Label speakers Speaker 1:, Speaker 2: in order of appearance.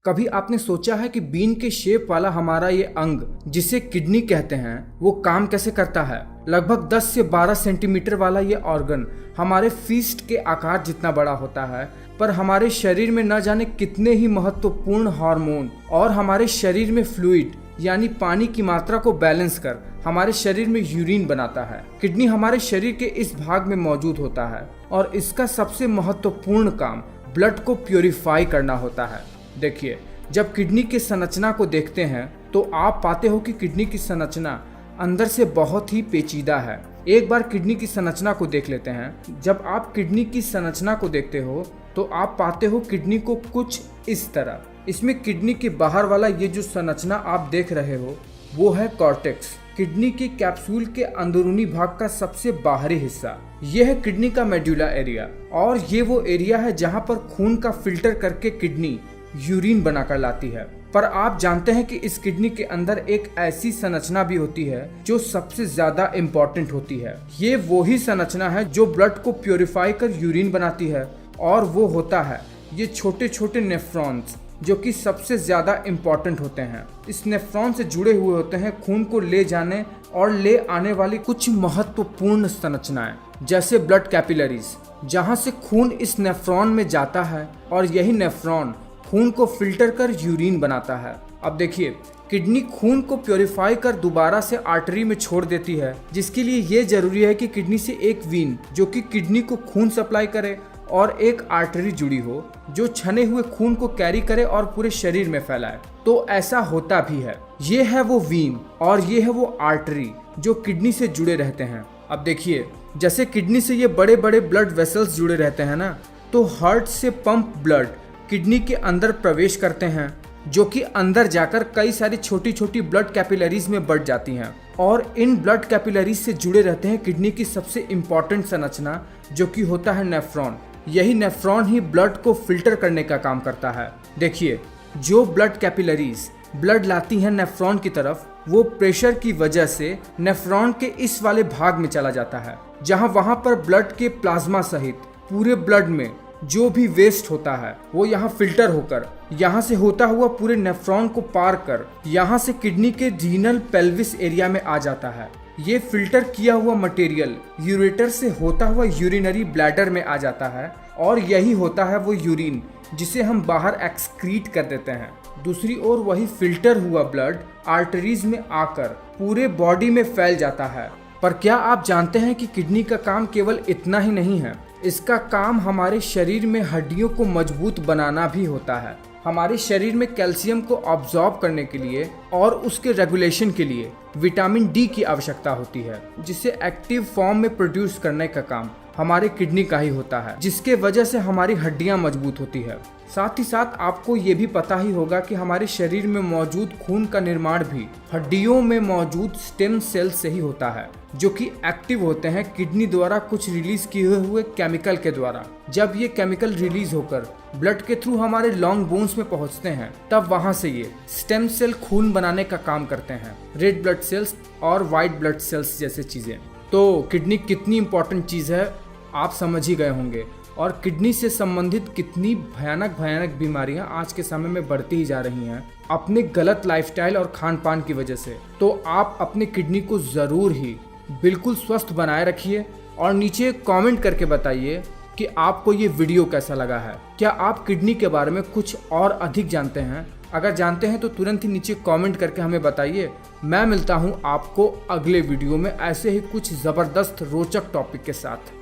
Speaker 1: कभी आपने सोचा है कि बीन के शेप वाला हमारा ये अंग जिसे किडनी कहते हैं वो काम कैसे करता है। लगभग 10 से 12 सेंटीमीटर वाला ये ऑर्गन हमारे फिस्ट के आकार जितना बड़ा होता है, पर हमारे शरीर में न जाने कितने ही महत्वपूर्ण हार्मोन और हमारे शरीर में फ्लूइड यानी पानी की मात्रा को बैलेंस कर हमारे शरीर में यूरिन बनाता है। किडनी हमारे शरीर के इस भाग में मौजूद होता है और इसका सबसे महत्वपूर्ण काम ब्लड को प्योरीफाई करना होता है। देखिए, जब किडनी की संरचना को देखते हैं तो आप पाते हो कि किडनी की संरचना अंदर से बहुत ही पेचीदा है। एक बार किडनी की संरचना को देख लेते हैं। जब आप किडनी की संरचना को देखते हो तो आप पाते हो किडनी को कुछ इस तरह। इसमें किडनी के बाहर वाला ये जो संरचना आप देख रहे हो वो है कॉर्टेक्स, किडनी की कैप्सूल के अंदरूनी भाग का सबसे बाहरी हिस्सा। यह है किडनी का मेडुला एरिया और ये वो एरिया है जहाँ पर खून का फिल्टर करके किडनी यूरिन बनाकर लाती है। पर आप जानते हैं कि इस किडनी के अंदर एक ऐसी संरचना भी होती है जो सबसे ज्यादा इम्पोर्टेंट होती है। ये वो ही संरचना है जो ब्लड को प्योरीफाई कर यूरिन बनाती है और वो होता है ये छोटे छोटे नेफ्रॉन्स, जो कि सबसे ज्यादा इम्पोर्टेंट होते हैं। इस नेफ्रॉन से जुड़े हुए होते हैं खून को ले जाने और ले आने वाली कुछ महत्वपूर्ण संरचनाएं, जैसे ब्लड कैपिलरीज, जहां से खून इस नेफ्रॉन में जाता है और यही नेफ्रॉन खून को फिल्टर कर यूरिन बनाता है। अब देखिए, किडनी खून को प्योरीफाई कर दोबारा से आर्टरी में छोड़ देती है, जिसके लिए ये जरूरी है कि किडनी से एक वीन जो कि किडनी को खून सप्लाई करे और एक आर्टरी जुड़ी हो जो छने हुए खून को कैरी करे और पूरे शरीर में फैलाए। तो ऐसा होता भी है। ये है वो वीन और ये है वो आर्टरी जो किडनी से जुड़े रहते हैं। अब देखिए, जैसे किडनी से ये बड़े बड़े ब्लड वेसल्स जुड़े रहते हैं ना, तो हार्ट से पंप ब्लड किडनी के अंदर प्रवेश करते हैं, जो कि अंदर जाकर कई सारी छोटी छोटी ब्लड कैपिलरीज में बढ़ जाती हैं और इन ब्लड कैपिलरीज से जुड़े रहते हैं किडनी की सबसे इम्पोर्टेंट संरचना, जो कि होता है नेफ्रॉन। यही नेफ्रॉन ही ब्लड को फिल्टर करने का काम करता है। देखिए, जो ब्लड कैपिलरीज ब्लड लाती हैं नेफ्रॉन की तरफ, वो प्रेशर की वजह से नेफ्रॉन के इस वाले भाग में चला जाता है, जहां वहां पर ब्लड के प्लाज्मा सहित पूरे ब्लड में जो भी वेस्ट होता है वो यहाँ फिल्टर होकर यहाँ से होता हुआ पूरे नेफ्रॉन को पार कर यहाँ से किडनी के रीनल पेल्विस एरिया में आ जाता है। ये फिल्टर किया हुआ मटेरियल यूरेटर से होता हुआ यूरिनरी ब्लैडर में आ जाता है और यही होता है वो यूरिन जिसे हम बाहर एक्सक्रीट कर देते हैं। दूसरी ओर वही फिल्टर हुआ ब्लड आर्टरीज में आकर पूरे बॉडी में फैल जाता है। पर क्या आप जानते हैं कि किडनी का काम केवल इतना ही नहीं है, इसका काम हमारे शरीर में हड्डियों को मजबूत बनाना भी होता है। हमारे शरीर में कैल्शियम को ऑब्जॉर्ब करने के लिए और उसके रेगुलेशन के लिए विटामिन डी की आवश्यकता होती है, जिसे एक्टिव फॉर्म में प्रोड्यूस करने का काम हमारे किडनी का ही होता है, जिसके वजह से हमारी हड्डियां मजबूत होती है। साथ ही साथ आपको ये भी पता ही होगा कि हमारे शरीर में मौजूद खून का निर्माण भी हड्डियों में मौजूद स्टेम सेल से ही होता है, जो कि एक्टिव होते हैं किडनी द्वारा कुछ रिलीज किए हुए केमिकल के द्वारा। जब ये केमिकल रिलीज होकर ब्लड के थ्रू हमारे लॉन्ग बोन्स में पहुंचते हैं, तब वहां से ये स्टेम सेल खून बनाने का काम करते हैं, रेड ब्लड सेल्स और व्हाइट ब्लड सेल्स जैसे चीजें। तो किडनी कितनी इंपॉर्टेंट चीज है आप समझ ही गए होंगे, और किडनी से संबंधित कितनी भयानक भयानक बीमारियां आज के समय में बढ़ती ही जा रही हैं अपने गलत लाइफस्टाइल और खान पान की वजह से। तो आप अपने किडनी को ज़रूर ही बिल्कुल स्वस्थ बनाए रखिए और नीचे कमेंट करके बताइए कि आपको ये वीडियो कैसा लगा है। क्या आप किडनी के बारे में कुछ और अधिक जानते हैं? अगर जानते हैं तो तुरंत ही नीचे कमेंट करके हमें बताइए। मैं मिलता हूँ आपको अगले वीडियो में ऐसे ही कुछ ज़बरदस्त रोचक टॉपिक के साथ।